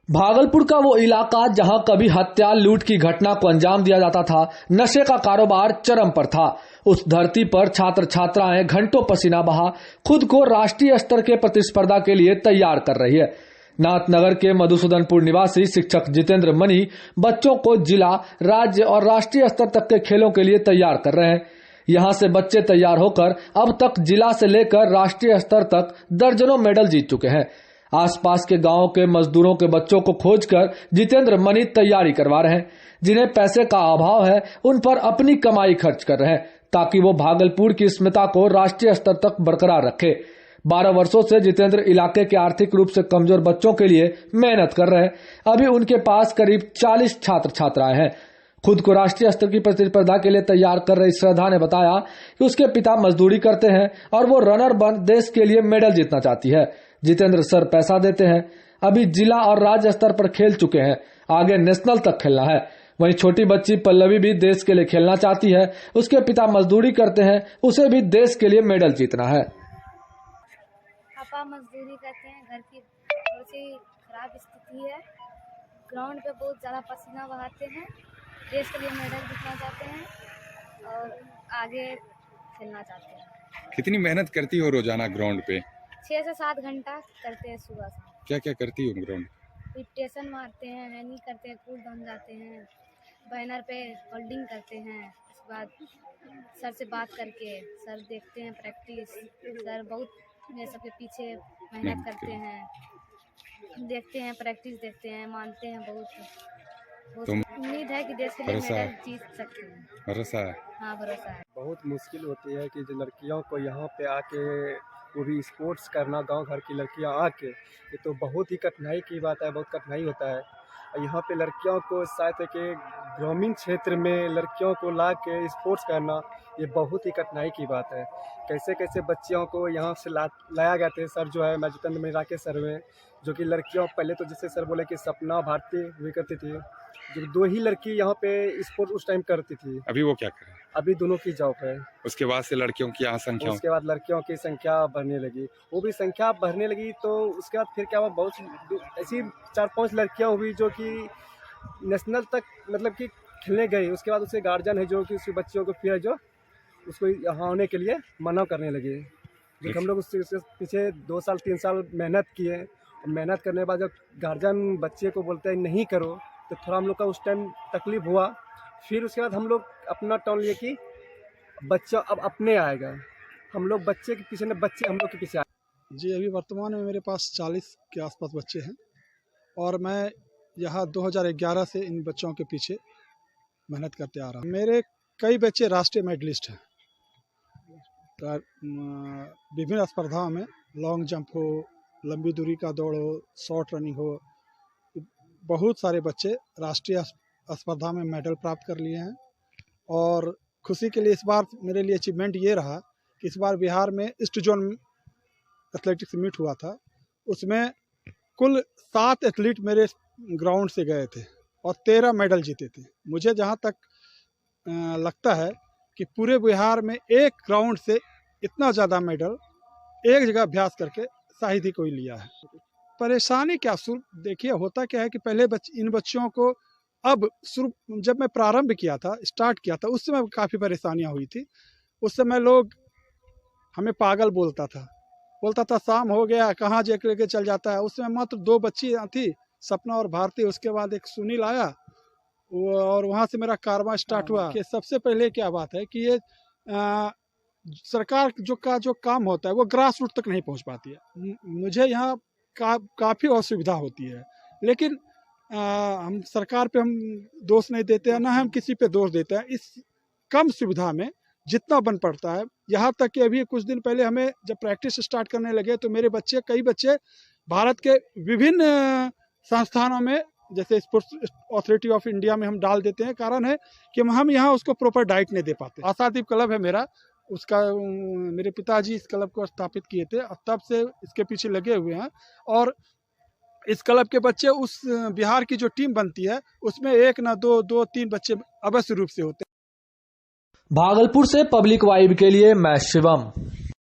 भागलपुर का वो इलाका जहां कभी हत्या लूट की घटना को अंजाम दिया जाता था, नशे का कारोबार चरम पर था। उस धरती पर छात्र छात्राएं घंटों पसीना बहा खुद को राष्ट्रीय स्तर के प्रतिस्पर्धा के लिए तैयार कर रही है। नाथनगर के मधुसूदनपुर निवासी शिक्षक जितेंद्र मनी बच्चों को जिला, राज्य और राष्ट्रीय स्तर तक के खेलों के लिए तैयार कर रहे हैं। यहाँ से बच्चे तैयार होकर अब तक जिला से लेकर राष्ट्रीय स्तर तक दर्जनों मेडल जीत चुके हैं। आसपास के गांवों के मजदूरों के बच्चों को खोजकर जितेंद्र मनी तैयारी करवा रहे हैं। जिन्हें पैसे का अभाव है, उन पर अपनी कमाई खर्च कर रहे हैं ताकि वो भागलपुर की अस्मिता को राष्ट्रीय स्तर तक बरकरार रखे। 12 वर्षों से जितेंद्र इलाके के आर्थिक रूप से कमजोर बच्चों के लिए मेहनत कर रहे हैं। अभी उनके पास करीब 40 छात्र छात्राएं हैं। खुद को राष्ट्रीय स्तर की प्रतिस्पर्धा के लिए तैयार कर रही श्रद्धा ने बताया कि उसके पिता मजदूरी करते हैं और वो रनर बन देश के लिए मेडल जीतना चाहती है। जितेंद्र सर पैसा देते हैं। अभी जिला और राज्य स्तर पर खेल चुके हैं, आगे नेशनल तक खेलना है। वहीं छोटी बच्ची पल्लवी भी देश के लिए खेलना चाहती है। उसके पिता मजदूरी करते हैं, उसे भी देश के लिए मेडल जीतना है। पापा मजदूरी करते हैं, घर की थोड़ी सी खराब स्थिति है। ग्राउंड पे बहुत ज़्यादा पसीना बहाते हैं, देश के लिए मेडल जीतना चाहते हैं और आगे खेलना चाहते हैं। कितनी मेहनत करती हो रोजाना ग्राउंड पे? 6 से 7 घंटा करते हैं सुबह शाम। क्या क्या करती हो ग्राउंड? रिपटेशन मारते हैं, हैंगिंग करते हैं, कूद बन जाते हैं, बैनर पे होल्डिंग करते हैं। उसके बाद सर से बात करके सर देखते हैं प्रैक्टिस। सर बहुत मेरे सबके पीछे मेहनत करते हैं, देखते हैं प्रैक्टिस, देखते हैं, मानते हैं। बहुत उम्मीद है कि देश के लिए मेडल जीत सकते हैं। भरोसा है? हाँ, भरोसा है। बहुत मुश्किल होती है कि जो लड़कियों को यहाँ पे आके वो भी स्पोर्ट्स करना, गांव घर की लड़कियाँ आके, ये तो बहुत ही कठिनाई की बात है, बहुत कठिनाई होता है। यहाँ पे लड़कियों को शायद कि ग्रामीण क्षेत्र में लड़कियों को ला के स्पोर्ट्स करना ये बहुत ही कठिनाई की बात है। कैसे कैसे बच्चियों को यहाँ से लाया गया थे। सर जो है जितेंद्र मनी राकेश सर हुए, जो कि लड़कियों पहले तो जैसे सर बोले कि सपना भारती हुई करती थी, जो 2 ही लड़की यहाँ पे स्पोर्ट्स उस टाइम करती थी। अभी वो क्या करें? अभी दोनों की जॉब है। उसके बाद से लड़कियों की यहाँ संख्या, उसके बाद लड़कियों की संख्या बढ़ने लगी। वो भी संख्या बढ़ने लगी तो उसके बाद फिर क्या हुआ, बहुत ऐसी 4-5 लड़कियां हुई जो कि नेशनल तक मतलब कि खेलने गई। उसके बाद उसके गार्जियन है जो कि उसकी बच्चियों को फिर जो उसको यहाँ आने के लिए मना करने लगे। जो हम लोग उससे पीछे 2 साल 3 साल मेहनत किए। मेहनत करने के बाद जब गार्जियन बच्चे को बोलते हैं नहीं करो, तो थोड़ा हम लोग का उस टाइम तकलीफ हुआ। फिर उसके बाद हम लोग अपना टर्न लिए कि बच्चा अब अपने आएगा। हम लोग बच्चे के पीछे न, बच्चे हम लोग के पीछे आए। जी, अभी वर्तमान में मेरे पास 40 के आसपास बच्चे हैं और मैं यहाँ 2011 से इन बच्चों के पीछे मेहनत करते आ रहा हूँ। मेरे कई बच्चे राष्ट्रीय मेडलिस्ट हैं। विभिन्न स्पर्धाओं में लॉन्ग जंप हो, लंबी दूरी का दौड़ हो, शॉर्ट रनिंग हो, बहुत सारे बच्चे राष्ट्रीय स्पर्धा में मेडल प्राप्त कर लिए हैं। और खुशी के लिए इस बार मेरे लिए अचीवमेंट ये रहा कि इस बार बिहार में ईस्ट जोन एथलेटिक्स मीट हुआ था। उसमें कुल 7 एथलीट मेरे ग्राउंड से गए थे और 13 मेडल जीते थे। मुझे जहाँ तक लगता है कि पूरे बिहार में एक ग्राउंड से इतना ज़्यादा मेडल एक जगह अभ्यास करके शायद ही कोई लिया है। परेशानी क्या, देखिए होता क्या है कि पहले इन बच्चों को अब जब मैं प्रारंभ किया था, स्टार्ट किया था, उस समय काफ़ी परेशानियां हुई थी। उस समय लोग हमें पागल बोलता था शाम हो गया कहाँ जेक लेके चल जाता है। उस समय मात्र 2 बच्ची थी, सपना और भारती। उसके बाद एक सुनील आया और वहाँ से मेरा कारवां स्टार्ट हुआ। कि सबसे पहले क्या बात है कि ये सरकार जो काम होता है वो ग्रास रूट तक नहीं पहुँच पाती है। मुझे यहाँ काफ़ी असुविधा होती है, लेकिन हम सरकार पे हम दोष नहीं देते हैं, ना हम किसी पे दोष देते हैं। इस कम सुविधा में जितना बन पड़ता है, यहाँ तक कि अभी कुछ दिन पहले हमें जब प्रैक्टिस स्टार्ट करने लगे तो मेरे कई बच्चे भारत के विभिन्न संस्थानों में, जैसे स्पोर्ट्स अथॉरिटी ऑफ इंडिया में हम डाल देते हैं। कारण है कि हम यहाँ उसको प्रॉपर डाइट नहीं दे पाते। आशादीप क्लब है मेरा, उसका मेरे पिताजी इस क्लब को स्थापित किए थे और तब से इसके पीछे लगे हुए हैं। और इस क्लब के बच्चे उस बिहार की जो टीम बनती है उसमें 1 ना 2-3 बच्चे अवश्य रूप से होते हैं। भागलपुर से पब्लिक वाइब के लिए मैं शिवम।